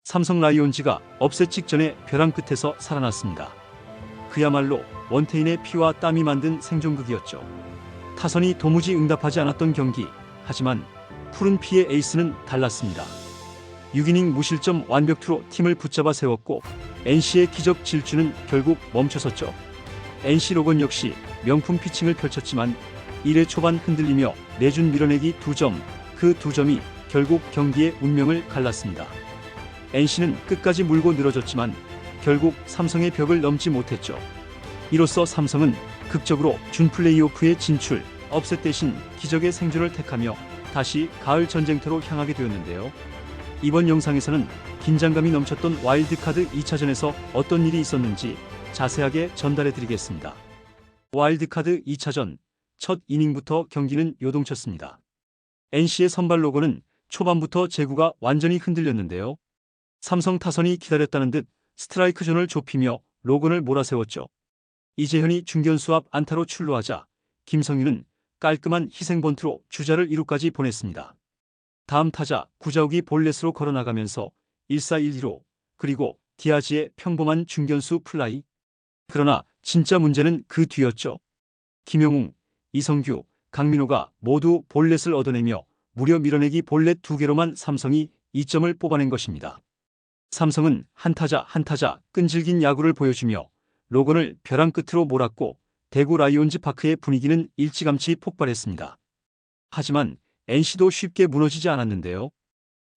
삼성 라이온즈가 업셋 직전에 벼랑 끝에서 살아났습니다. 그야말로 원태인의 피와 땀이 만든 생존극이었죠. 타선이 도무지 응답하지 않았던 경기. 하지만 푸른 피의 에이스는 달랐습니다. 6이닝 무실점 완벽투로 팀을 붙잡아 세웠고 NC의 기적 질주는 결국 멈춰섰죠. NC 로건 역시 명품 피칭을 펼쳤지만 1회 초반 흔들리며 내준 밀어내기 2점, 그 2점이 결국 경기의 운명을 갈랐습니다. NC는 끝까지 물고 늘어졌지만 결국 삼성의 벽을 넘지 못했죠. 이로써 삼성은 극적으로 준 플레이오프에 진출, 업셋 대신 기적의 생존을 택하며 다시 가을 전쟁터로 향하게 되었는데요. 이번 영상에서는 긴장감이 넘쳤던 와일드카드 2차전에서 어떤 일이 있었는지 자세하게 전달해 드리겠습니다. 와일드카드 2차전 첫 이닝부터 경기는 요동쳤습니다. NC의 선발 로건은 초반부터 제구가 완전히 흔들렸는데요. 삼성 타선이 기다렸다는 듯 스트라이크 존을 좁히며 로건을 몰아세웠죠. 이재현이 중견수 앞 안타로 출루하자 김성윤은 깔끔한 희생번트로 주자를 2루까지 보냈습니다. 다음 타자 구자욱이 볼넷으로 걸어나가면서 1사1루로 그리고 디아즈의 평범한 중견수 플라이. 그러나 진짜 문제는 그 뒤였죠. 김영웅, 이성규, 강민호가 모두 볼넷을 얻어내며 무려 밀어내기 볼넷 2개로만 삼성이 2점을 뽑아낸 것입니다. 삼성은 한타자 끈질긴 야구를 보여주며 로건을 벼랑 끝으로 몰았고 대구 라이온즈 파크의 분위기는 일찌감치 폭발했습니다. 하지만 NC도 쉽게 무너지지 않았는데요.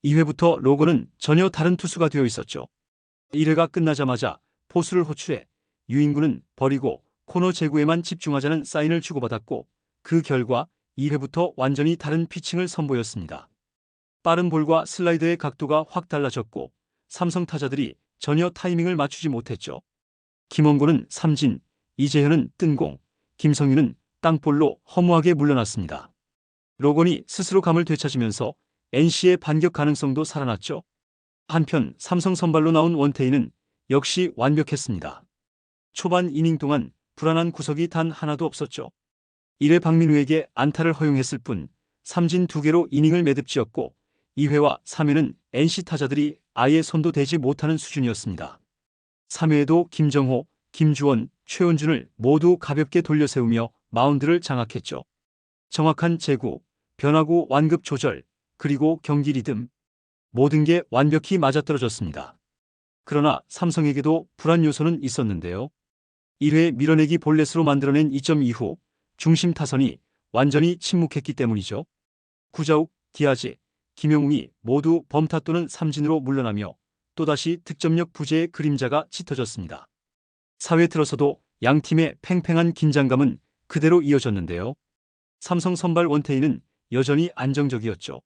2회부터 로건은 전혀 다른 투수가 되어 있었죠. 1회가 끝나자마자 포수를 호출해 유인구는 버리고 코너 제구에만 집중하자는 사인을 주고받았고 그 결과 2회부터 완전히 다른 피칭을 선보였습니다. 빠른 볼과 슬라이더의 각도가 확 달라졌고 삼성 타자들이 전혀 타이밍을 맞추지 못했죠. 김원곤은 삼진, 이재현은 뜬공, 김성윤은 땅볼로 허무하게 물러났습니다. 로건이 스스로 감을 되찾으면서 NC의 반격 가능성도 살아났죠. 한편 삼성 선발로 나온 원태인은 역시 완벽했습니다. 초반 이닝 동안 불안한 구석이 단 하나도 없었죠. 1회 박민우에게 안타를 허용했을 뿐 삼진 2개로 이닝을 매듭지었고 2회와 3회는 NC 타자들이 아예 손도 대지 못하는 수준이었습니다. 3회에도 김정호, 김주원, 최원준을 모두 가볍게 돌려세우며 마운드를 장악했죠. 정확한 제구, 변화구 완급 조절, 그리고 경기 리듬, 모든 게 완벽히 맞아떨어졌습니다. 그러나 삼성에게도 불안 요소는 있었는데요. 1회 밀어내기 볼넷으로 만들어낸 2점 이후 중심 타선이 완전히 침묵했기 때문이죠. 구자욱, 디아즈, 김영웅이 모두 범타 또는 삼진으로 물러나며 또다시 득점력 부재의 그림자가 짙어졌습니다. 4회 들어서도 양팀의 팽팽한 긴장감은 그대로 이어졌는데요. 삼성 선발 원태인은 여전히 안정적이었죠.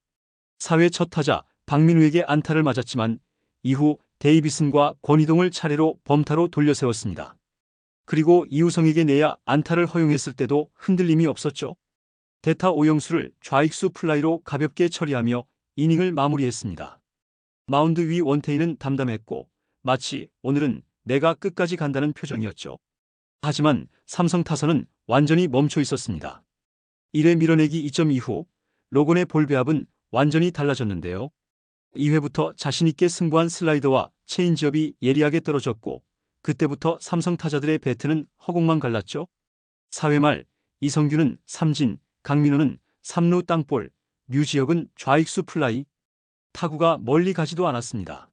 4회 첫 타자 박민우에게 안타를 맞았지만 이후 데이비슨과 권희동을 차례로 범타로 돌려세웠습니다. 그리고 이우성에게 내야 안타를 허용했을 때도 흔들림이 없었죠. 대타 오영수를 좌익수 플라이로 가볍게 처리하며 이닝을 마무리했습니다. 마운드 위 원태인은 담담했고 마치 오늘은 내가 끝까지 간다는 표정이었죠. 하지만 삼성 타선은 완전히 멈춰 있었습니다. 1회 밀어내기 2점 이후 로건의 볼 배합은 완전히 달라졌는데요. 2회부터 자신있게 승부한 슬라이더와 체인지업이 예리하게 떨어졌고 그때부터 삼성 타자들의 배트는 허공만 갈랐죠. 4회 말 이성규는 삼진, 강민호는 3루 땅볼, 류지혁은 좌익수 플라이. 타구가 멀리 가지도 않았습니다.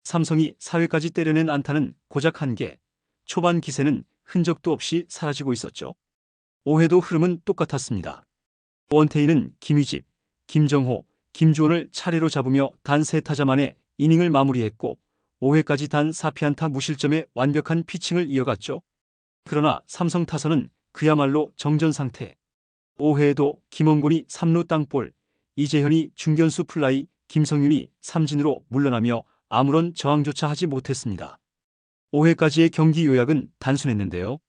삼성이 4회까지 때려낸 안타는 고작 1개, 초반 기세는 흔적도 없이 사라지고 있었죠. 5회도 흐름은 똑같았습니다. 원태인은 김희집, 김정호, 김주원을 차례로 잡으며 단 3타자 만에 이닝을 마무리했고 5회까지 단 4피안타 무실점의 완벽한 피칭을 이어갔죠. 그러나 삼성 타선은 그야말로 정전 상태. 5회에도 김원곤이 3루 땅볼, 이재현이 중견수 플라이, 김성윤이 삼진으로 물러나며 아무런 저항조차 하지 못했습니다. 5회까지의 경기 요약은 단순했는데요.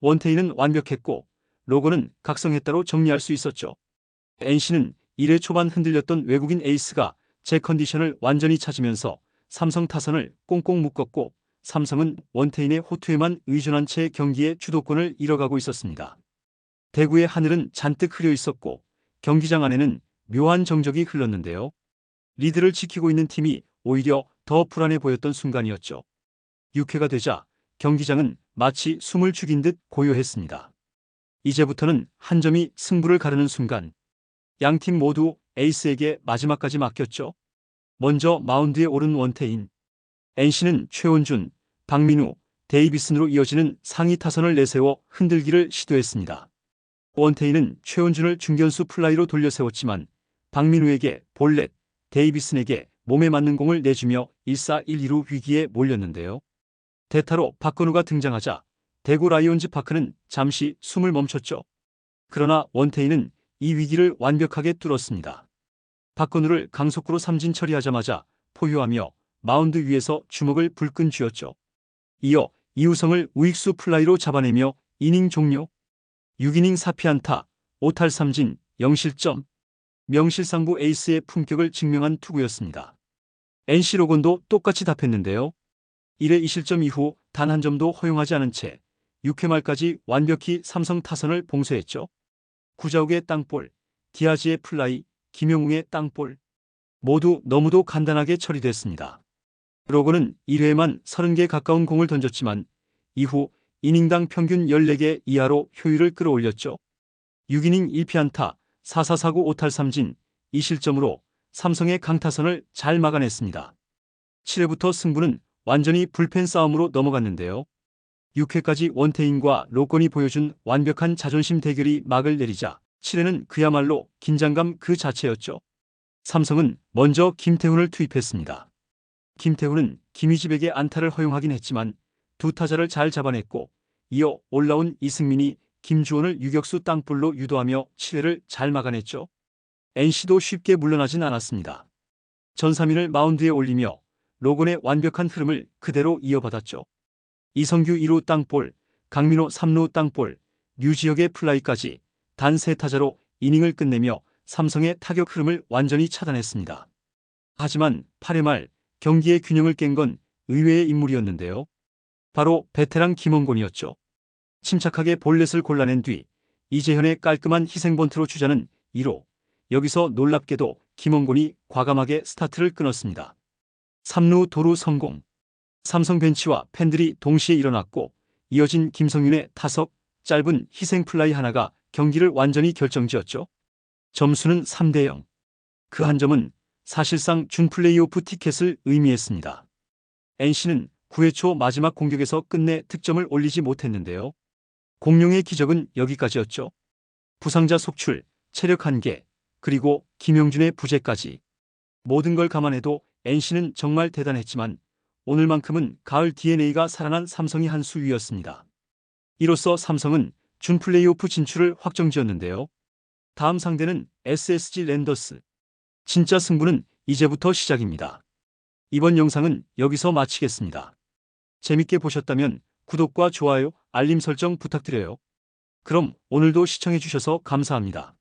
원태인은 완벽했고 로건은 각성했다로 정리할 수 있었죠. NC는 1회 초반 흔들렸던 외국인 에이스가 제 컨디션을 완전히 찾으면서 삼성 타선을 꽁꽁 묶었고 삼성은 원태인의 호투에만 의존한 채 경기의 주도권을 잃어가고 있었습니다. 대구의 하늘은 잔뜩 흐려 있었고 경기장 안에는 묘한 정적이 흘렀는데요. 리드를 지키고 있는 팀이 오히려 더 불안해 보였던 순간이었죠. 6회가 되자 경기장은 마치 숨을 죽인 듯 고요했습니다. 이제부터는 한 점이 승부를 가르는 순간, 양팀 모두 에이스에게 마지막까지 맡겼죠. 먼저 마운드에 오른 원태인. NC는 최원준, 박민우, 데이비슨으로 이어지는 상위 타선을 내세워 흔들기를 시도했습니다. 원태인은 최원준을 중견수 플라이로 돌려세웠지만 박민우에게 볼넷, 데이비슨에게 몸에 맞는 공을 내주며 1-4-1-2루 위기에 몰렸는데요. 대타로 박건우가 등장하자 대구 라이온즈 파크는 잠시 숨을 멈췄죠. 그러나 원태인은 이 위기를 완벽하게 뚫었습니다. 박건우를 강속구로 삼진 처리하자마자 포효하며 마운드 위에서 주먹을 불끈 쥐었죠. 이어 이우성을 우익수 플라이로 잡아내며 이닝 종료. 6이닝 4피안타, 5탈3진, 0실점. 명실상부 에이스의 품격을 증명한 투구였습니다. NC 로건도 똑같이 답했는데요. 1회 2실점 이후 단 한 점도 허용하지 않은 채 6회 말까지 완벽히 삼성 타선을 봉쇄했죠. 구자욱의 땅볼, 디아즈의 플라이, 김용웅의 땅볼. 모두 너무도 간단하게 처리됐습니다. 로건은 1회에만 30개 가까운 공을 던졌지만 이후 이닝당 평균 14개 이하로 효율을 끌어올렸죠. 6이닝 1피안타, 4-4-4-9 5탈3진, 2실점으로 삼성의 강타선을 잘 막아냈습니다. 7회부터 승부는 완전히 불펜 싸움으로 넘어갔는데요. 6회까지 원태인과 로건이 보여준 완벽한 자존심 대결이 막을 내리자 7회는 그야말로 긴장감 그 자체였죠. 삼성은 먼저 김태훈을 투입했습니다. 김태훈은 김희집에게 안타를 허용하긴 했지만 두 타자를 잘 잡아냈고 이어 올라온 이승민이 김주원을 유격수 땅볼로 유도하며 7회를 잘 막아냈죠. NC도 쉽게 물러나진 않았습니다. 전삼인을 마운드에 올리며 로건의 완벽한 흐름을 그대로 이어받았죠. 이성규 2루 땅볼, 강민호 3루 땅볼, 류지혁의 플라이까지 단 3타자로 이닝을 끝내며 삼성의 타격 흐름을 완전히 차단했습니다. 하지만 8회 말 경기의 균형을 깬 건 의외의 인물이었는데요. 바로 베테랑 김원곤이었죠. 침착하게 볼넷을 골라낸 뒤 이재현의 깔끔한 희생번트로 주자는 2루. 여기서 놀랍게도 김원곤이 과감하게 스타트를 끊었습니다. 3루 도루 성공. 삼성 벤치와 팬들이 동시에 일어났고 이어진 김성윤의 타석, 짧은 희생 플라이 하나가 경기를 완전히 결정지었죠. 점수는 3-0. 그 한 점은 사실상 준 플레이오프 티켓을 의미했습니다. NC는 9회 초 마지막 공격에서 끝내 득점을 올리지 못했는데요. 공룡의 기적은 여기까지였죠. 부상자 속출, 체력 한계, 그리고 김영준의 부재까지. 모든 걸 감안해도 NC는 정말 대단했지만 오늘만큼은 가을 DNA가 살아난 삼성이 한 수 위였습니다. 이로써 삼성은 준 플레이오프 진출을 확정지었는데요. 다음 상대는 SSG 랜더스. 진짜 승부는 이제부터 시작입니다. 이번 영상은 여기서 마치겠습니다. 재밌게 보셨다면 구독과 좋아요, 알림 설정 부탁드려요. 그럼 오늘도 시청해주셔서 감사합니다.